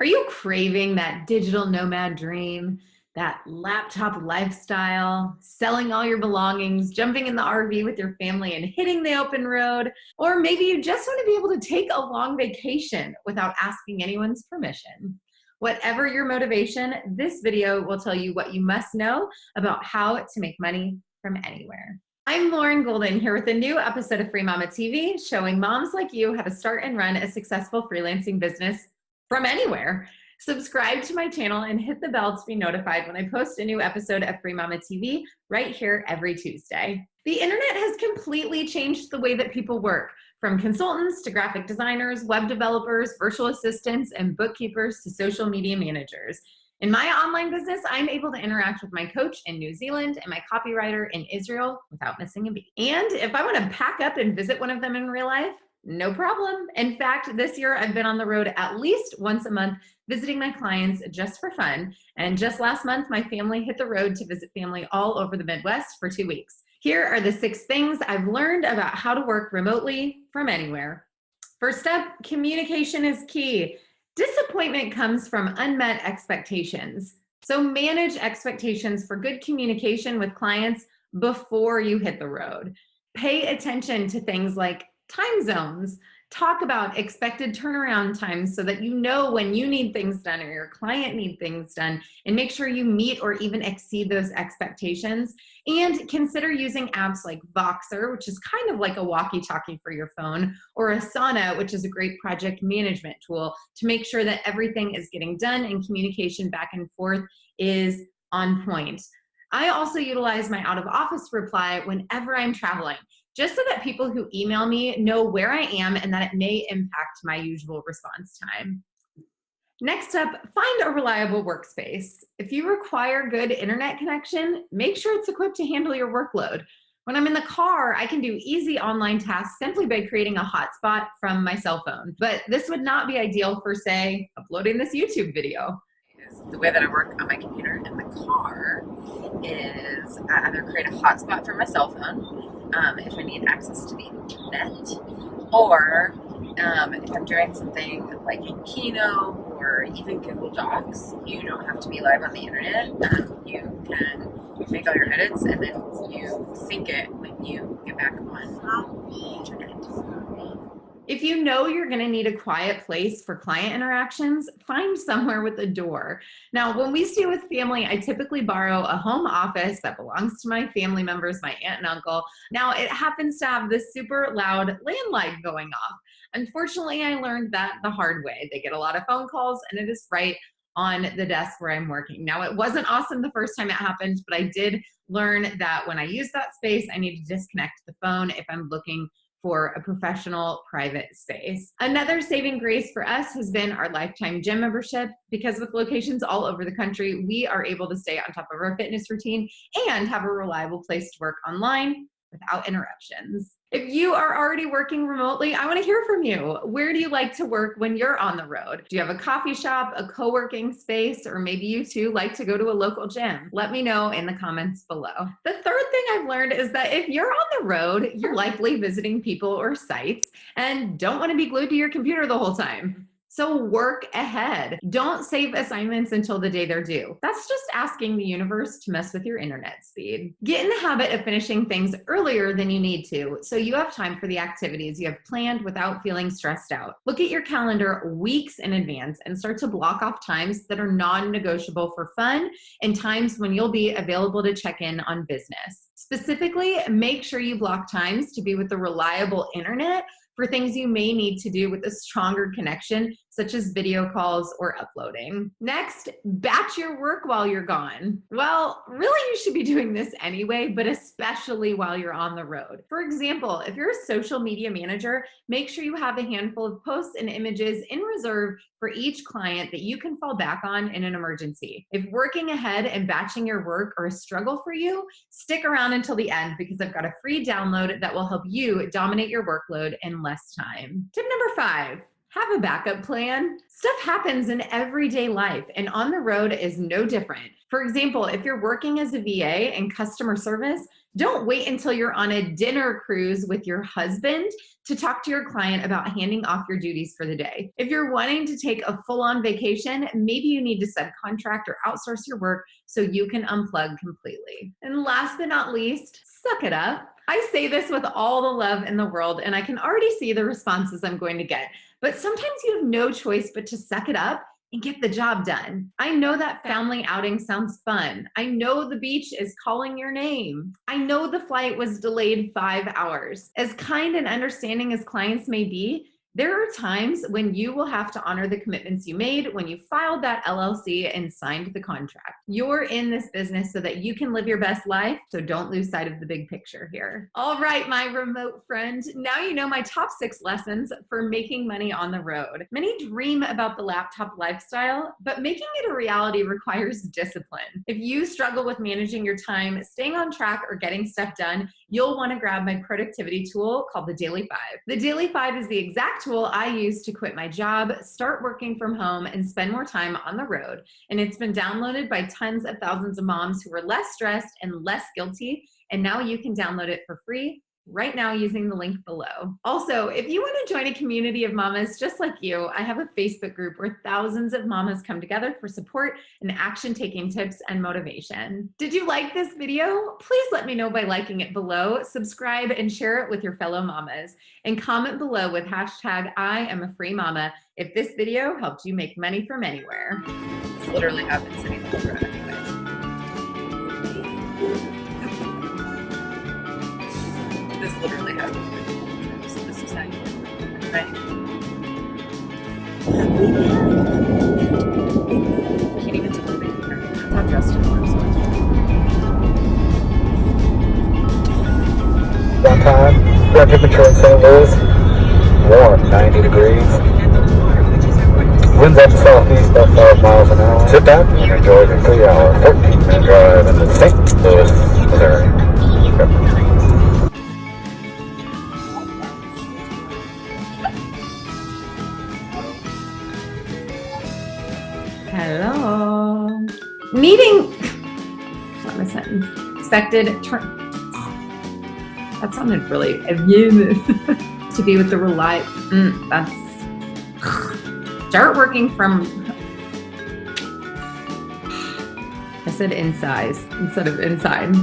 Are you craving that digital nomad dream, that laptop lifestyle, selling all your belongings, jumping in the RV with your family and hitting the open road? Or maybe you just want to be able to take a long vacation without asking anyone's permission. Whatever your motivation, this video will tell you what you must know about how to make money from anywhere. I'm Lauren Golden here with a new episode of Free Mama TV, showing moms like you how to start and run a successful freelancing business from anywhere. Subscribe to my channel and hit the bell to be notified when I post a new episode of Free Mama TV right here every Tuesday. The internet has completely changed the way that people work, from consultants to graphic designers, web developers, virtual assistants, and bookkeepers to social media managers. In my online business, I'm able to interact with my coach in New Zealand and my copywriter in Israel without missing a beat. And if I want to pack up and visit one of them in real life, no problem. In fact, this year I've been on the road at least once a month visiting my clients just for fun. And just last month, my family hit the road to visit family all over the Midwest for 2 weeks. Here are the 6 things I've learned about how to work remotely from anywhere. First up, communication is key. Disappointment comes from unmet expectations. So manage expectations for good communication with clients before you hit the road. Pay attention to things like time zones. Talk about expected turnaround times so that you know when you need things done or your client needs things done, and make sure you meet or even exceed those expectations. And consider using apps like Voxer, which is kind of like a walkie-talkie for your phone, or Asana, which is a great project management tool, to make sure that everything is getting done and communication back and forth is on point. I also utilize my out-of-office reply whenever I'm traveling, just so that people who email me know where I am and that it may impact my usual response time. Next up, find a reliable workspace. If you require good internet connection, make sure it's equipped to handle your workload. When I'm in the car, I can do easy online tasks simply by creating a hotspot from my cell phone. But this would not be ideal for, say, uploading this YouTube video. The way that I work on my computer in the car is I either create a hotspot for my cell phone if I need access to the internet, or if I'm doing something like in Kino or even Google Docs, you don't have to be live on the internet. You can make all your edits and then you sync it when you get back on the internet. If you know you're going to need a quiet place for client interactions, find somewhere with a door. Now, when we stay with family, I typically borrow a home office that belongs to my family members, my aunt and uncle. Now, it happens to have this super loud landline going off. Unfortunately, I learned that the hard way. They get a lot of phone calls, and it is right on the desk where I'm working. Now, it wasn't awesome the first time it happened, but I did learn that when I use that space, I need to disconnect the phone if I'm looking for a professional private space. Another saving grace for us has been our lifetime gym membership, because with locations all over the country, we are able to stay on top of our fitness routine and have a reliable place to work online without interruptions. If you are already working remotely, I want to hear from you. Where do you like to work when you're on the road? Do you have a coffee shop, a co-working space, or maybe you too like to go to a local gym? Let me know in the comments below. The third thing I've learned is that if you're on the road, you're likely visiting people or sites and don't want to be glued to your computer the whole time. So work ahead. Don't save assignments until the day they're due. That's just asking the universe to mess with your internet speed. Get in the habit of finishing things earlier than you need to, so you have time for the activities you have planned without feeling stressed out. Look at your calendar weeks in advance and start to block off times that are non-negotiable for fun and times when you'll be available to check in on business. Specifically, make sure you block times to be with the reliable internet for things you may need to do with a stronger connection, such as video calls or uploading. Next, batch your work while you're gone. Well, really you should be doing this anyway, but especially while you're on the road. For example, if you're a social media manager, make sure you have a handful of posts and images in reserve for each client that you can fall back on in an emergency. If working ahead and batching your work are a struggle for you, stick around until the end, because I've got a free download that will help you dominate your workload in less time. Tip number 5. Have a backup plan. Stuff happens in everyday life, and on the road is no different. For example, if you're working as a VA in customer service, don't wait until you're on a dinner cruise with your husband to talk to your client about handing off your duties for the day. If you're wanting to take a full-on vacation, maybe you need to subcontract or outsource your work so you can unplug completely. And last but not least, suck it up. I say this with all the love in the world, and I can already see the responses I'm going to get. But sometimes you have no choice but to suck it up and get the job done. I know that family outing sounds fun. I know the beach is calling your name. I know the flight was delayed 5 hours. As kind and understanding as clients may be, there are times when you will have to honor the commitments you made when you filed that LLC and signed the contract. You're in this business so that you can live your best life, so don't lose sight of the big picture here. All right, my remote friend, now you know my top 6 lessons for making money on the road. Many dream about the laptop lifestyle, but making it a reality requires discipline. If you struggle with managing your time, staying on track, or getting stuff done, you'll want to grab my productivity tool called the Daily 5. The Daily 5 is the exact tool I use to quit my job, start working from home, and spend more time on the road. And it's been downloaded by tons of thousands of moms who are less stressed and less guilty. And now you can download it for free right now using the link below. Also, if you want to join a community of mamas just like you, I have a Facebook group where thousands of mamas come together for support and action-taking tips and motivation. Did you like this video? Please let me know by liking it below, subscribe, and share it with your fellow mamas. And comment below with hashtag I am a free mama if this video helped you make money from anywhere. This literally happens sitting on the road anyways. This literally happens. So this is how you do it, right? Can't even tell the computer. That's how Justin works. One time, ground temperature in St. Louis, warm, 90 degrees. Winds up southeast about 5 miles an hour. Sit back and enjoy the 3-hour, 14-minute drive into St. Louis, Missouri. Hello. Meeting. Not my sentence. Expected turn. That sounded really to be with the that's start working from. I said in size instead of inside.